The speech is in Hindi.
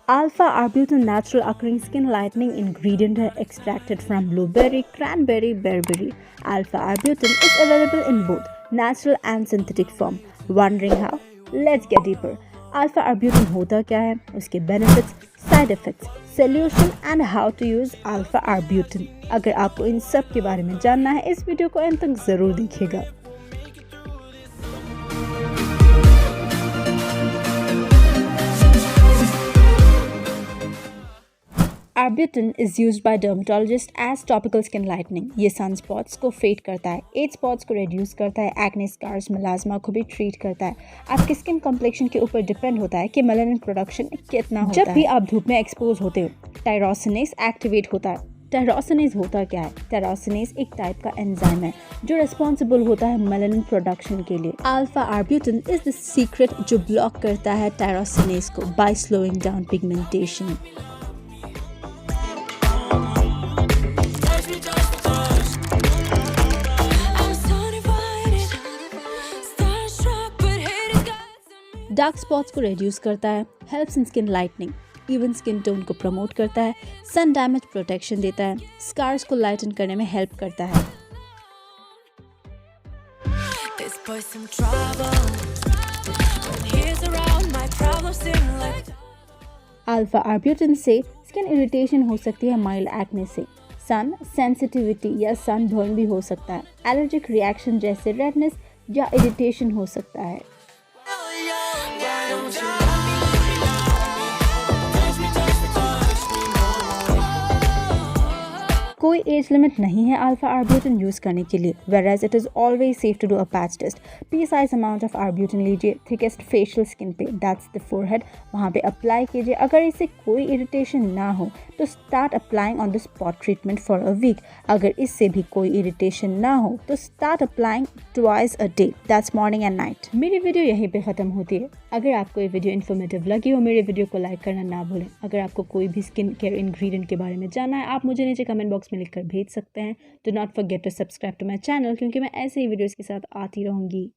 Alpha arbutin natural occurring skin lightening ingredient है extracted from blueberry, cranberry, berberry. Alpha arbutin is available in both natural and synthetic form. Wondering how? Let's get deeper. Alpha arbutin होता क्या है, उसके benefits, side effects, solution and how to use alpha arbutin. अगर आपको इन सब के बारे में जानना है इस वीडियो को अंत तक ज़रूर देखिएगा. Arbutin is used by dermatologists as topical skin lightening. ये सन स्पॉट्स को फेड करता है, एज स्पॉट्स को रिड्यूस करता है, एक्ने स्कार्स, मेलास्मा को भी ट्रीट करता है. आपके स्किन कम्प्लेक्शन के ऊपर डिपेंड होता है कि मेलानिन प्रोडक्शन कितना होता है. जब भी आप धूप में एक्सपोज होते हो टायरोसिनेज एक्टिवेट होता है. टायरोसिनेज होता क्या है? टायरोसिनेज एक टाइप का एंजाइम है जो रिस्पॉन्सिबल होता है मेलानिन प्रोडक्शन के लिए. Alpha arbutin is the secret जो ब्लॉक करता है टायरोसिनेज को by slowing down pigmentation. Dark spots को रिड्यूस करता है, helps in skin lightening, even skin tone को प्रमोट करता है, सन डैमेज प्रोटेक्शन देता है, स्कार्स को लाइटन करने में हेल्प करता है. अल्फा आर्ब्यूटिन से स्किन इरिटेशन हो सकती है माइल्ड एक्ने से, सन सेंसिटिविटी या सन बर्न भी हो सकता है, एलर्जिक रिएक्शन जैसे रेडनेस या इरिटेशन हो सकता है. कोई एज लिमिट नहीं है अल्फा आर्ब्यूटिन यूज़ करने के लिए, whereas it is always safe to do a patch test. precise amount of arbutin लीजिए, thickest facial skin पे, that's the forehead, वहाँ पे अप्लाई कीजिए. अगर इससे कोई इरिटेशन ना हो तो start applying on the spot treatment for a week. अगर इससे भी कोई इरिटेशन ना हो तो start applying twice a day, that's morning and night. मेरी वीडियो यहीं पे ख़त्म होती है. अगर आपको ये वीडियो इन्फॉर्मेटिव लगी हो मेरे वीडियो को लाइक करना ना भूलें. अगर आपको कोई भी स्किन केयर इंग्रेडिएंट के बारे में जानना है आप मुझे नीचे कमेंट बॉक्स में लिखकर भेज सकते हैं. Do not forget to subscribe to my channel क्योंकि मैं ऐसे ही वीडियोज़ के साथ आती रहूँगी.